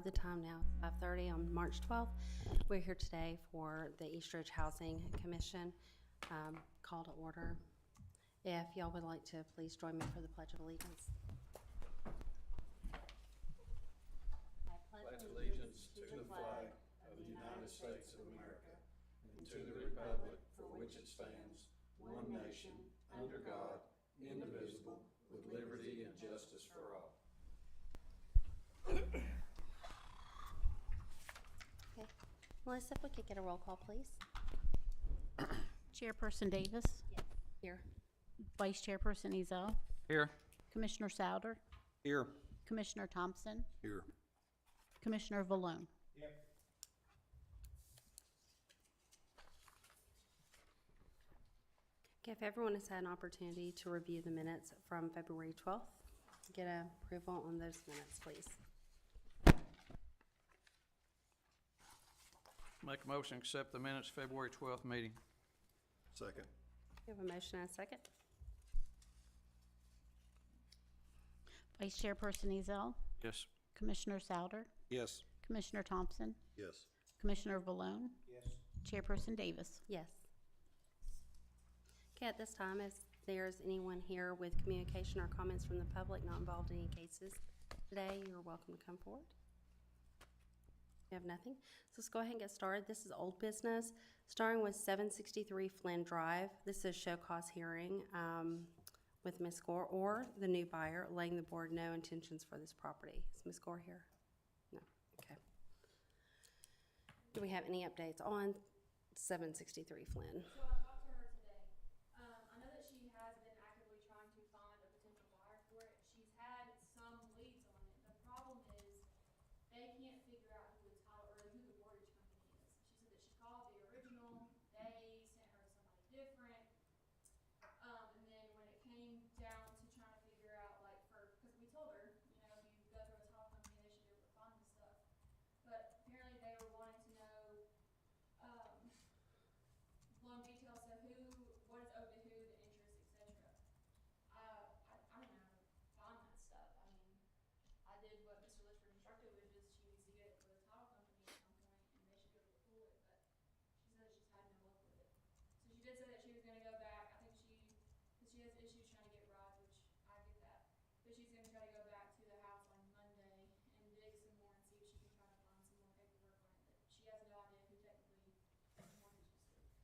The time now is 5:30 on March 12th. We're here today for the Eastridge Housing Commission call to order. If y'all would like to please join me for the Pledge of Allegiance. I Pledge allegiance to the flag of the United States of America and to the republic for which it stands, one nation, under God, indivisible, with liberty and justice for all. Okay. Melissa, if we could get a roll call, please. Chairperson Davis, Here. Vice Chairperson Ezell, Here. Commissioner Souder, Here. Commissioner Thompson, Here. Commissioner Valone. Okay, if everyone has had an opportunity to review the minutes from February 12th, get a approval on those minutes, please. Make a motion to accept the minutes February 12th meeting. Second. We have a motion and a second. Vice Chairperson Ezell, Yes. Commissioner Souder, Yes. Commissioner Thompson, Yes. Commissioner Valone, Yes. Chairperson Davis. Yes. Okay, at this time, if there's anyone here with communication or comments from the public not involved in any cases today, you're welcome to come forward. We have nothing. So let's go ahead and get started. This is old business, starting with 763 Flynn Drive. This is show cause hearing with Ms. Gore or the new buyer, letting the board know intentions for this property. Is Ms. Gore here? No. Okay. Do we have any updates on 763 Flynn? So I talked to her today. I know that she has been actively trying to find a potential buyer for it. She's had some leads on it. The problem is they can't figure out who the title or who the mortgage company is. She said that she called the original, they sent her to somebody different. And then when it came down to trying to figure out, like, because we told her, you know, if you go through a title company, they should be able to find this stuff. But apparently they were wanting to know, long details of what is owed to who, the interest, etc. I don't know how to find that stuff. I mean, I did what Mr. Litchford instructed, which is she needs to get it for the title company at some point, and they should be able to pull it, but she said that she's had no luck with it. So she did say that she was gonna go back, I think because she has issues trying to get rides, which I get that, but she's gonna try to go back to the house on Monday and dig some more and see if she can try to find some more paperwork on it, but she has no idea who technically the mortgage is through.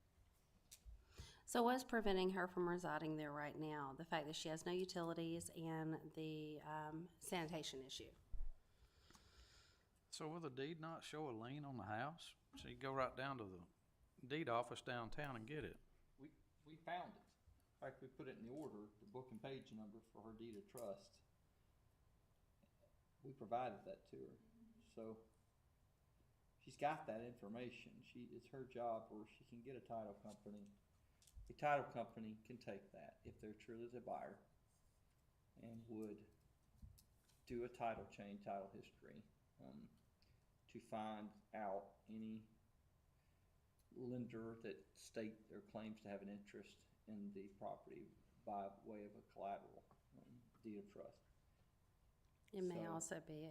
So what's preventing her from residing there right now? The fact that she has no utilities and the sanitation issue. So will the deed not show a lien on the house? So you go right down to the deed office downtown and get it. We found it. In fact, we put it in the order, the book and page number for her deed of trust. We provided that to her. So she's got that information. It's her job, or she can get a title company. A title company can take that if they're truly the buyer and would do a title change, title history, to find out any lender that state or claims to have an interest in the property by way of a collateral deed of trust. It may So- also be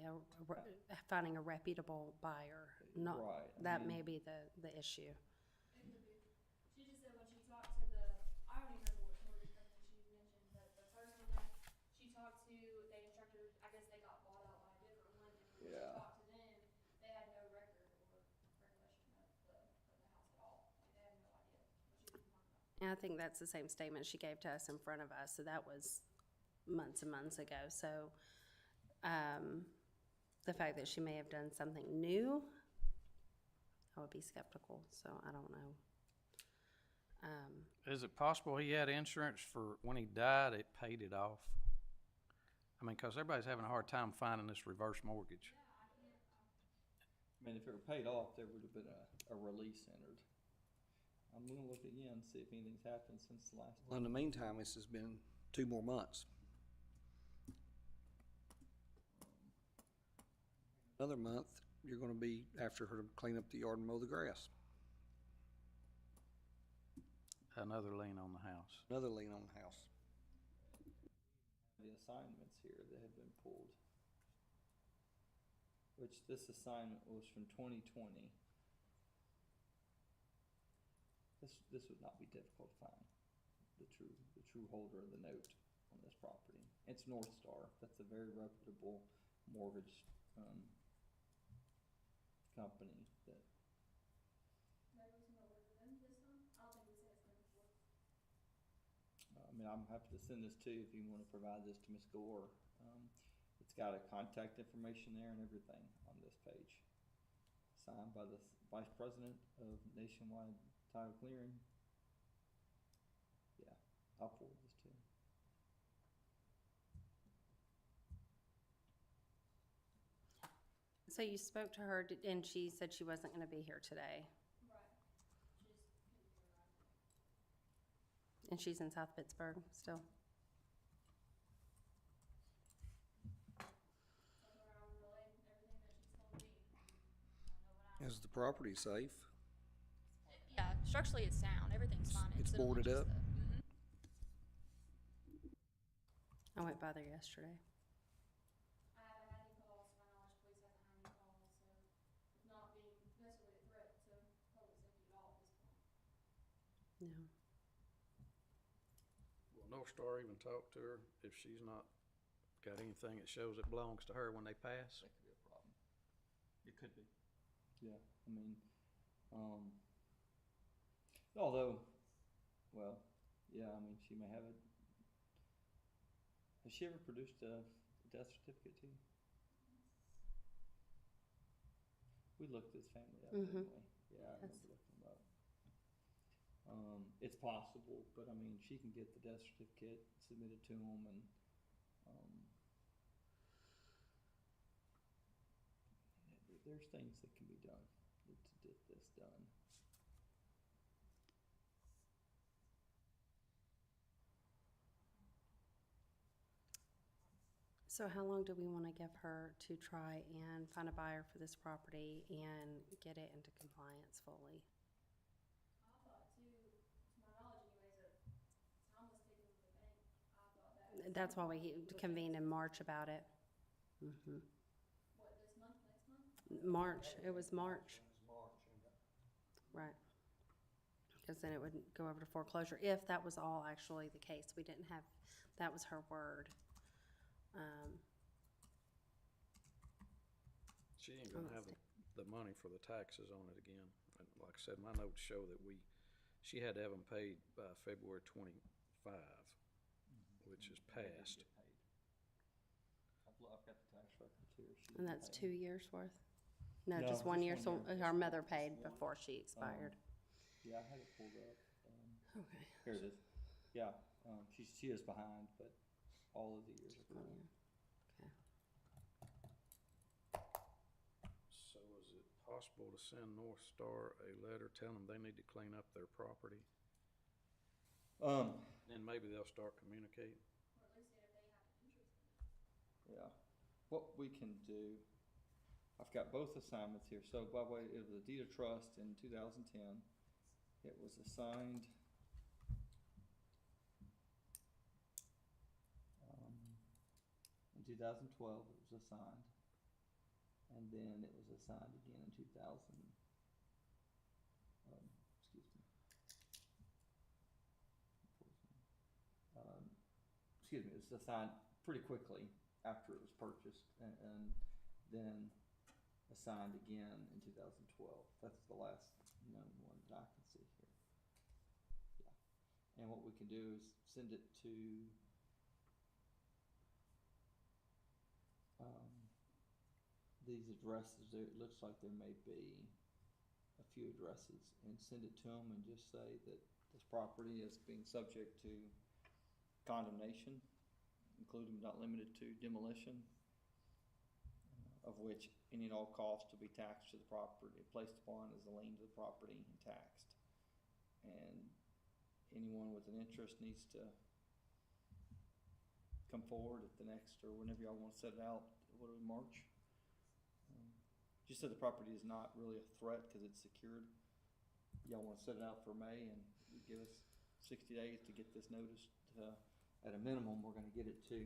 finding a reputable buyer. Not, Right, I that mean- may be the issue. It could be. She just said when she talked to I don't even remember what mortgage company she mentioned, but the person that she talked to, they instructed her, I guess they got bought out by a different one, and when she Yeah. talked to them, they had no record or recollection of the house at all. Like, they had no idea what she was talking about. And I think that's the same statement she gave to us in front of us. So that was months and months ago. So the fact that she may have done something new, I would be skeptical. So I don't know. Is it possible he had insurance for when he died, it paid it off? I mean, because everybody's having a hard time finding this reverse mortgage. I mean, if it were paid off, there would have been a release entered. I'm gonna look again, and see if anything's happened since the last. Well, in the meantime, this has been 2 more months. Another month, you're gonna be after her to clean up the yard and mow the grass. Another lien on the house. Another lien on the house. The assignments here that have been pulled. which this assignment was from 2020. This would not be difficult to find, the true holder of the note on this property. It's North Star. That's a very reputable mortgage, company that, Maybe we can work with them this time. I don't think we said it's been before. I mean, I'm happy to send this to you if you wanna provide this to Ms. Gore. It's got a contact information there and everything on this page. Signed by the Vice President of Nationwide Title Clearing. Yeah, I'll forward this to you. So you spoke to her, and she said she wasn't gonna be here today, Right. She just couldn't figure it out. and she's in South Pittsburgh still? Told her I would relay everything that she's told me. I know what I. Is the property safe? Yeah, structurally it's sound. Everything's fine. It's literally boarded just up? I went by there yesterday. I haven't had any calls, to my knowledge, police hasn't had any calls, so it's not being necessarily a threat to public safety at all at this point. No. Will North Star even talk to her if she's not got anything that shows it belongs to her when they pass? That could be a problem. It could be. Yeah, I mean, although, well, yeah, I mean, she may have a, has she ever produced a death certificate to you? We looked this family up, didn't we? Yeah, I Yes. remember looking them up. It's possible, but I mean, she can get the death certificate submitted to them and, there's things that can be done to get this done. So how long do we wanna give her to try and find a buyer for this property and get it into compliance fully? I thought too, to my knowledge anyways, that Tom was taken with the bank. I thought that. That's why we convened in March about it. What, this month, next month? March, it was March. Right. Because then it would go over to foreclosure, if that was all actually the case. We didn't have, that was her word. She ain't gonna have the money for the taxes on it again. And like I said, my notes show that she had to have them paid by February 25, which is And they didn't passed. get paid. I've got the tax records here. She And didn't that's pay 2 them. years worth? No, No, just 1 year, just so 1 year. her mother Just paid one. before she expired. Yeah, I had it pulled up. Okay. Here it is. Yeah, she is behind, but all of the years are Oh, current. yeah. Okay. So is it possible to send North Star a letter telling them they need to clean up their property? And maybe they'll start communicating? Or at least see if they have an interest in it. Yeah, what we can do, I've got both assignments here. So by the way, it was a deed of trust in 2010. It was assigned, in 2012, it was assigned. And then it was assigned again in 2000, excuse me. Excuse me, it was assigned pretty quickly after it was purchased and then assigned again in 2012. That's the last known one that I can see here. Yeah. And what we can do is send it to these addresses. There, it looks like there may be a few addresses, and send it to them and just say that this property is being subject to condemnation, including but not limited to demolition, of which any and all costs to be taxed to the property, placed upon as a lien to the property and taxed. And anyone with an interest needs to come forward at the next, or whenever y'all wanna set it out, what are we, March? Just said the property is not really a threat because it's secured. Y'all wanna set it out for May and you give us 60 days to get this noticed, at a minimum, we're gonna get it to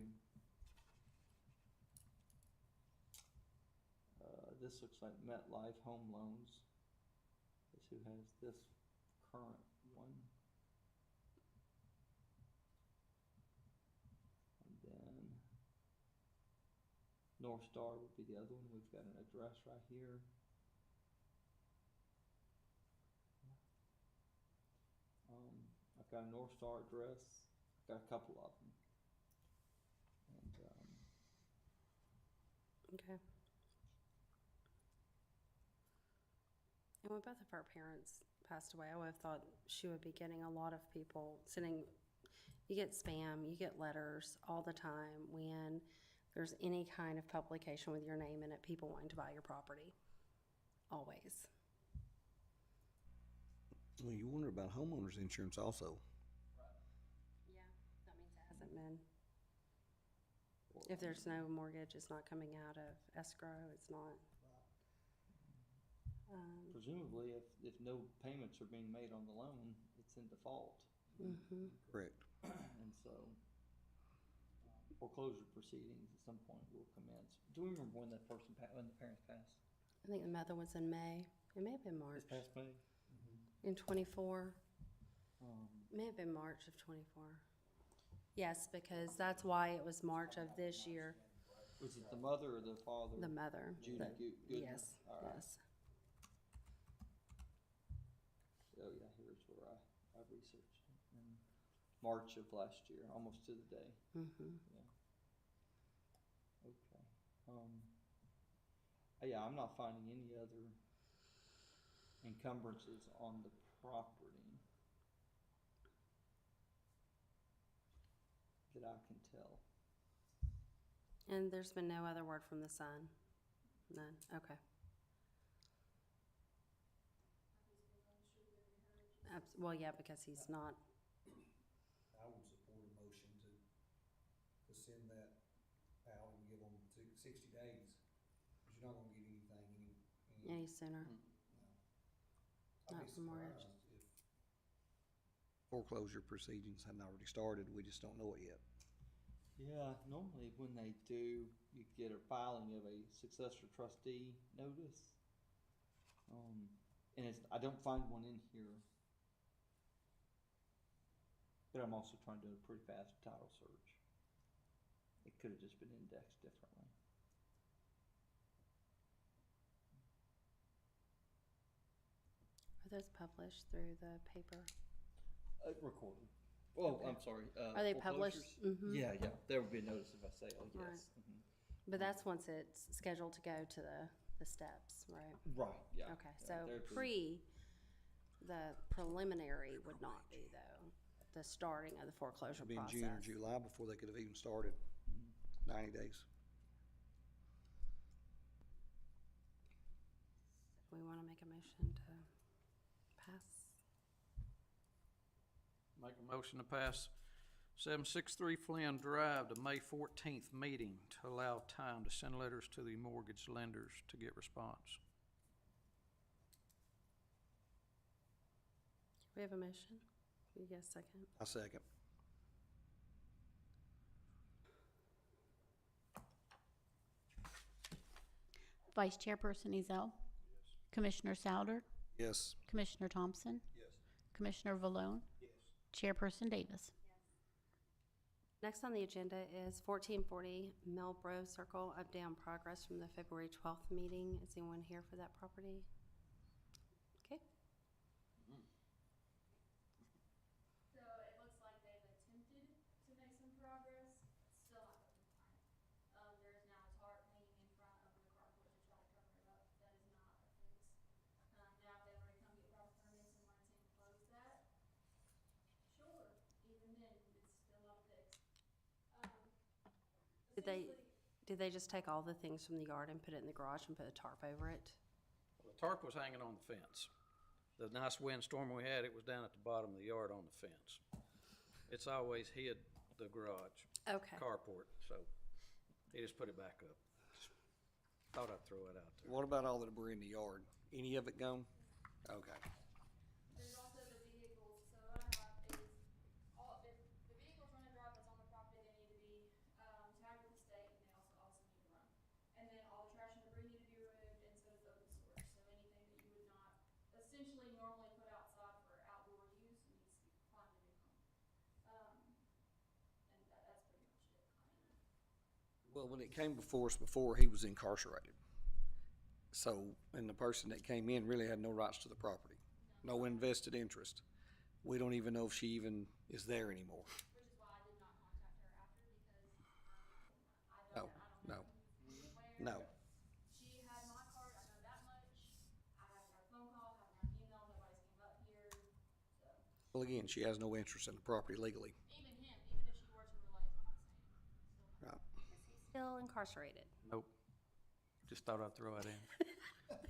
this looks like MetLife Home Loans is who has this current one. And then North Star would be the other one. We've got an address right here. I've got a North Star address. I've got a couple of them. And, Okay. And when both of our parents passed away, I would have thought she would be getting a lot of people sending, you get spam, you get letters all the time when there's any kind of publication with your name in it, people wanting to buy your property. Always. Well, you wonder about homeowners insurance also. Yeah, that means it hasn't been. If there's no mortgage, it's not coming out of escrow, it's not. presumably, if no payments are being made on the loan, it's in default. Mhm. Correct. And so foreclosure proceedings at some point will commence. Do we remember when that person when the parents passed? I think the mother was in May. It may have been March. This past May? In 24. Um, May have been March of 24. Yes, because that's why it was March of this year. was it the mother or the father? The mother. Judy the- Goodman? Yes, All right. yes. Oh yeah, here's where I researched it in March of last year, almost to the day. Mm-hmm. Okay. Yeah, I'm not finding any other encumbrances on the property that I can tell. And there's been no other word from the son? None? Okay. Well, yeah, because he's not. I would support a motion to send that out and give them 60 days, because you're not gonna get anything Any sooner? no. I'd Not be for mortgage. surprised if Foreclosure proceedings hadn't already started, we just don't know it yet. Yeah, normally when they do, you get a filing of a successor trustee notice. And I don't find one in here. But I'm also trying to do a pretty fast title search. It could have just been indexed differently. Are those published through the paper? Recorded. Oh, Okay. I'm sorry. Are they published? foreclosures? Mhm. Yeah, there would be a notice of a sale, yes. Right. Mhm. But that's once it's scheduled to go to the steps, right? Right, yeah. Okay, Yeah, so there'd be- the preliminary would not be though, the starting of the foreclosure It'd be in process. June or July before they could have even started. 90 days. Do we want to make a motion to pass? Make a motion to pass 763 Flynn Drive to May 14th meeting to allow time to send letters to the mortgage lenders to get response. We have a motion? Can you get a second? I second. Vice Chairperson Ezell. Commissioner Souter. Yes. Commissioner Thompson. yes. Commissioner Valone. Yes. Chairperson Davis. Next on the agenda is 1440 Millbrow Circle, up-down progress from the February 12th meeting. Is anyone here for that property? Okay. So it looks like they've attempted to make some progress, still not compliant. There is now a tarp hanging in front of the carport to try to cover it up. That is not a fix. Now if they were to come get proper permits and wanted to enclose that, sure, even then, it's still not a fix. Did they just take all the things from the yard and put it in the garage and put a tarp over it? The tarp was hanging on the fence. The nice windstorm we had, it was down at the bottom of the yard on the fence. It's always hid the garage, Okay. carport, so he just put it back up. Thought I'd throw it out there. What about all the debris in the yard? Any of it gone? Okay. There's also the vehicles, so what I have is, if the vehicles run a drive that's on the property, they need to be, tagged with the state, and they also need to run. And then all the trash and debris need to be removed, and Well, when it came before us before, he was incarcerated. So, and the person that came in really had no rights to the property, no invested interest. We don't even know if she even is there anymore. Which is why I did not contact her after, because No, I no, don't know where. no. She had my card, I know that much. I haven't got a phone call, haven't got an email, nobody's came up here, so. Well, again, she has no interest in the property legally. Even him, even if she were to relay, is what I'm saying. Still no. Right. Is he still incarcerated? Nope. Just thought I'd throw it in.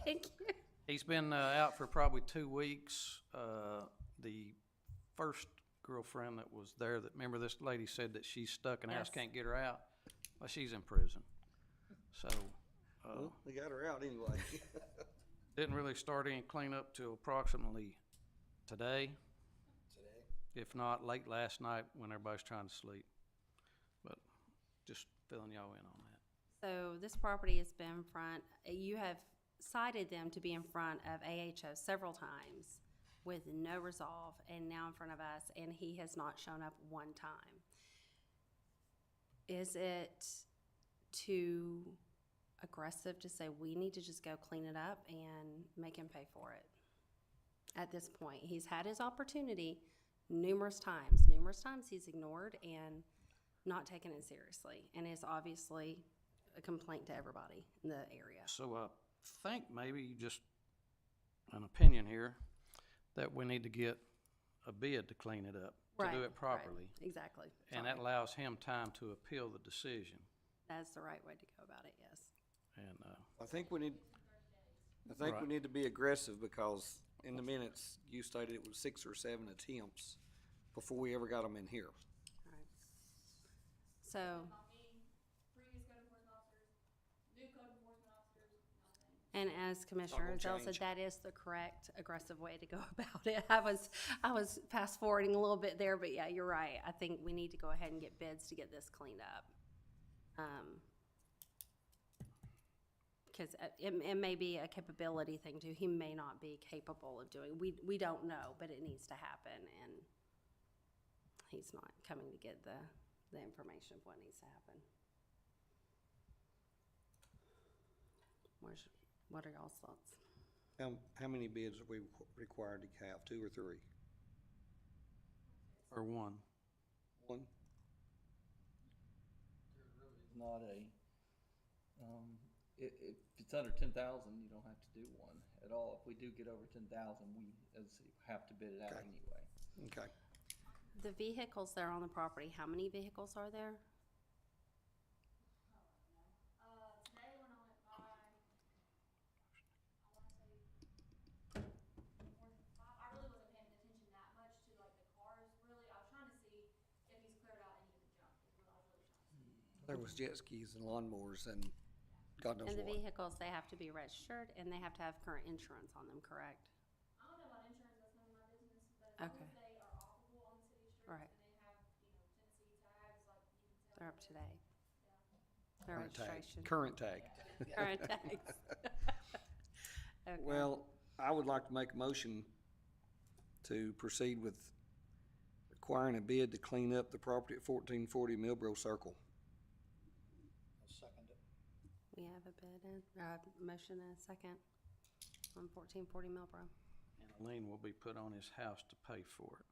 Thank you. He's been out for probably 2 weeks. The first girlfriend that was there, that, remember this lady said that she's stuck in the house, Yes. can't get her out? Well, she's in prison. So, Well, they got her out anyway. didn't really start any cleanup till approximately today, if not late last night when everybody's trying to sleep. But just filling y'all in on that. So this property has been in front, you have cited them to be in front of AHO several times with no resolve, and now in front of us, and he has not shown up one time. Is it too aggressive to say we need to just go clean it up and make him pay for it? At this point, he's had his opportunity numerous times he's ignored and not taken it seriously, and it's obviously a complaint to everybody in the area. So I think maybe just an opinion here, that we need to get a bid to clean it up, to do it properly. Right, exactly. And that allows him time to appeal the decision. That's the right way to go about it, yes. And, I think we need to be aggressive because in the minutes, you stated it was 6 or 7 attempts before we ever got them in here. All right. So, Not me, previous code enforcement officers, new code enforcement officers, nothing. and as Commissioner gonna Zell said, change. that is the correct aggressive way to go about it. I was fast forwarding a little bit there, but yeah, you're right. I think we need to go ahead and get bids to get this cleaned up. Because it may be a capability thing too. He may not be capable of doing, we don't know, but it needs to happen, and he's not coming to get the information of what needs to happen. What are y'all's thoughts? How many bids are we required to have, 2 or 3? or one. One? It's not if it's under 10,000, you don't have to do one at all. If we do get over 10,000, we, as a city, have to bid it out Okay. anyway. Okay. The vehicles that are on the property, how many vehicles are there? Today when I went by, I wanna say more than 5. I really wasn't paying attention that much to like the cars, really. I was trying to see if he's cleared out any of the junk, is what I was really trying to see. There was jet skis and lawnmowers and God knows And the what. vehicles, they have to be registered and they have to have current insurance on them, correct? I don't know about insurance, that's none of my business, but as Okay. long as they are operable on the city streets Right. and they have, Tennessee tags, like you can tell. They're up to date. Yeah. Their Current tag. registration. Current tag. Current tags. Okay. Well, I would like to make a motion to proceed with requiring a bid to clean up the property at 1440 Millbro Circle. We have a bid and, motion and a second on 1440 Millbro. And a lien will be put on his house to pay for it.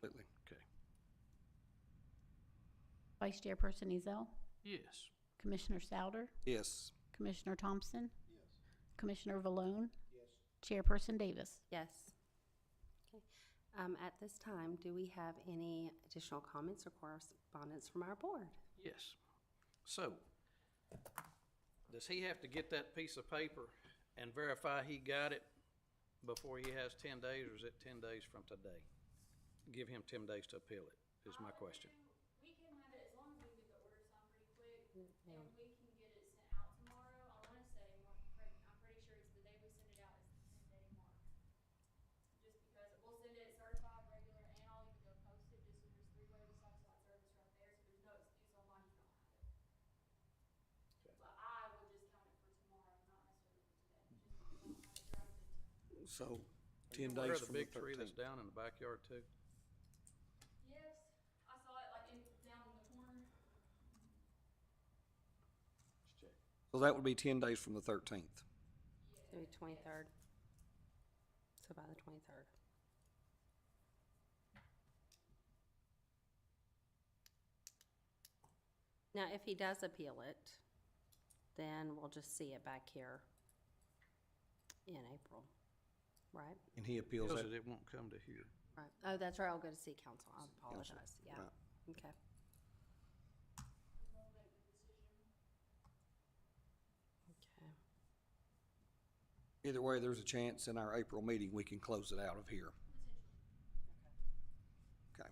Completely. Okay. Vice Chairperson Ezell, Yes. Commissioner Souter, Yes. Commissioner Thompson. Commissioner Valone. Chairperson Davis. Yes. Okay. At this time, do we have any additional comments or correspondence from our board? Yes. So, does he have to get that piece of paper and verify he got it before he has 10 days, or is it 10 days from today? Give him 10 days to appeal it, is my question. We can have it, as long as we get the order signed pretty quick, Yeah. and we can get it sent out tomorrow. I wanna say, I'm pretty sure it's the day we send it out is the 10-day mark. Just because we'll send it certified, regular, and I'll even go post it, just so there's 3-way side-to-side service right there, so there's no excuse on why you don't have it. But I would just count it for tomorrow, not necessarily for today, just because I don't have it dragged into. So 10 Where days the from the big tree that's 13th. down in the backyard too? Yes, I saw it like down in the corner. So that would be 10 days from the 13th. Maybe 23rd. So by the 23rd. Now, if he does appeal it, then we'll just see it back here in April, right? And he appeals Feels that. that it won't come to here. Right. Oh, that's right, I'll go to city council, I apologize, yeah, Right. okay. Okay, Either way, there's a chance in our April meeting, we can close it out of here. Okay.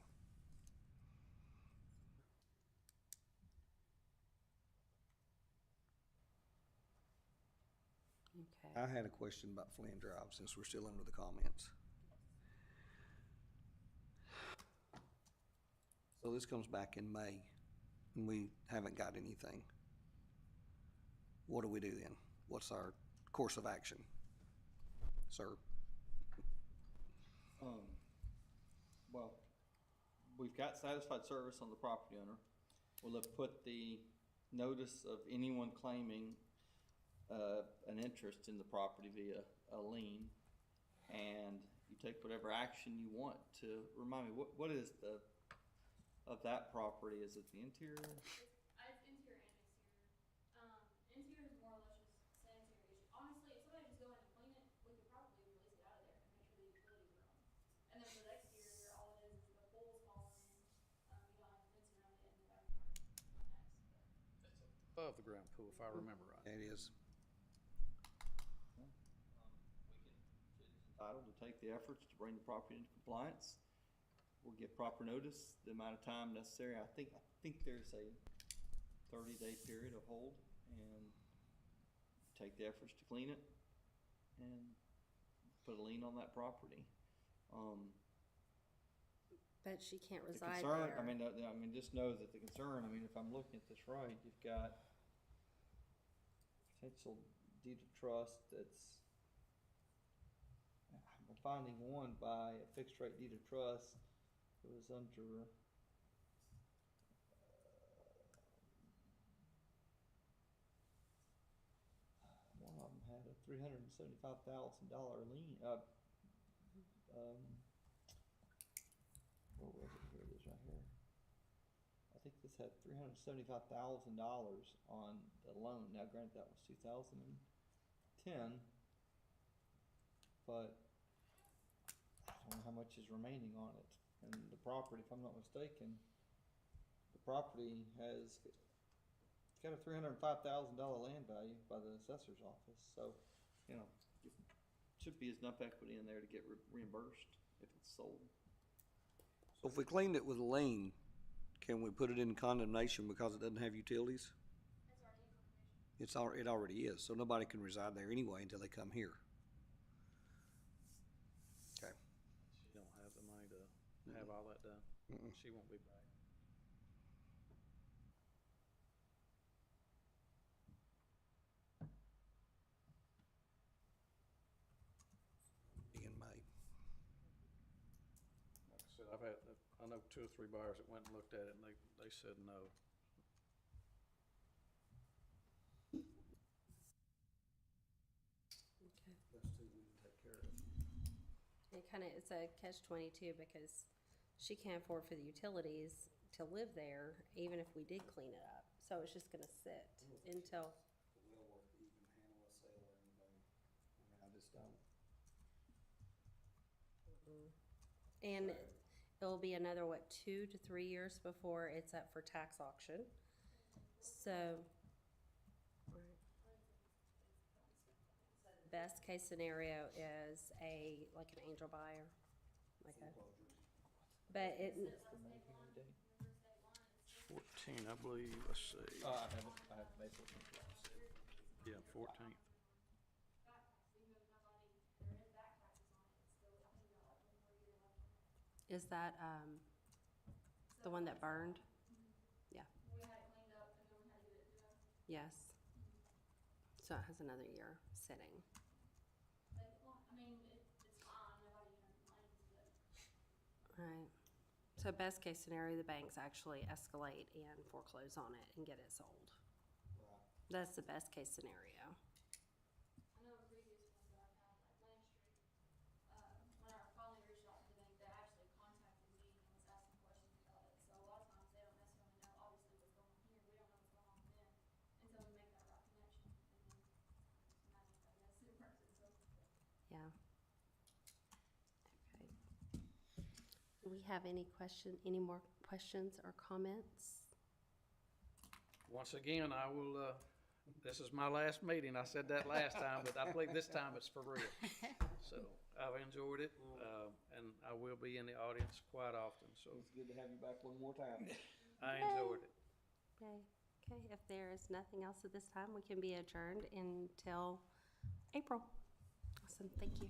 okay. I had a question about Flynn Drive, since we're still under the comments. So this comes back in May, and we haven't got anything. What do we do then? What's our course of action, sir? Well, we've got satisfied service on the property owner. We'll have put the notice of anyone claiming an interest in the property via a lien, and you take whatever action you want to, remind me, what is the, of that property, is it the interior? It's interior and exterior. Interior is more or less just sanitary issue. Honestly, if somebody just go in and clean it, we could probably release it out of there and make sure the utilities are on. And then for the exterior, all it is the pool's falling in, you don't have a fence around it, and the backyard is not nice, but. Above the ground pool, if I remember right. It is. Entitled to take the efforts to bring the property into compliance. We'll give proper notice, the amount of time necessary. I think there's a 30-day period of hold, and take the efforts to clean it and put a lien on that property. But she can't The reside concern, there. I mean, just know that the concern, I mean, if I'm looking at this right, you've got potential deed of trust that's, I'm finding one by a fixed rate deed of trust. It was under, one of them had a $375,000 lien, where was it? Here it is right here. I think this had $375,000 on the loan. Now granted, that was 2010, but I don't know how much is remaining on it. And the property, if I'm not mistaken, the property has, it's got a $305,000 land value by the assessor's office. So, you know, should be enough equity in there to get reimbursed if it's sold. So if we cleaned it with a lien, can we put it in condemnation because it doesn't have utilities? It's already in condemnation. It already is, so nobody can reside there anyway until they come here. Okay. She don't have the money to have all that done. Mm-mm. She won't be back. In May. Like I said, I know 2 or 3 buyers that went and looked at it, and they said no. Okay. Those two we can take care of. It's a catch-22 because she can't afford for the utilities to live there, even if we did clean it up. So it's just gonna sit until, The well worth to even handle a sale or anything. I mean, I just don't. and it'll be another, 2 to 3 years before it's up for tax auction. So, the best case scenario is like an angel buyer, like a, but it, 14, I believe, let's see. I have Maple. Yeah, 14th. is that, the one that burned? Yeah, We had it cleaned up and then we had to get it done. yes. So it has another year sitting. Like, well, I mean, it's fine, nobody even complains, but. Right. So best case scenario, the banks actually escalate and foreclose on it and get it sold. Right. That's the best case scenario. I know in previous ones that I've had, like Land Street, when I finally reached out to the bank, they actually contacted me and was asking questions about it. So a lot of times they don't necessarily know, obviously, what's going on here. We don't know what's going on with them until we make that right connection. And then just magic, I guess, it works itself. Yeah. Okay. Do we have any more questions or comments? Once again, I will, this is my last meeting. I said that last time, but I believe this time it's for real. So I've enjoyed it, and I will be in the audience quite often, so It's good to have you back one more time. I enjoyed it. Okay, okay, if there is nothing else at this time, we can be adjourned until April. Awesome, thank you.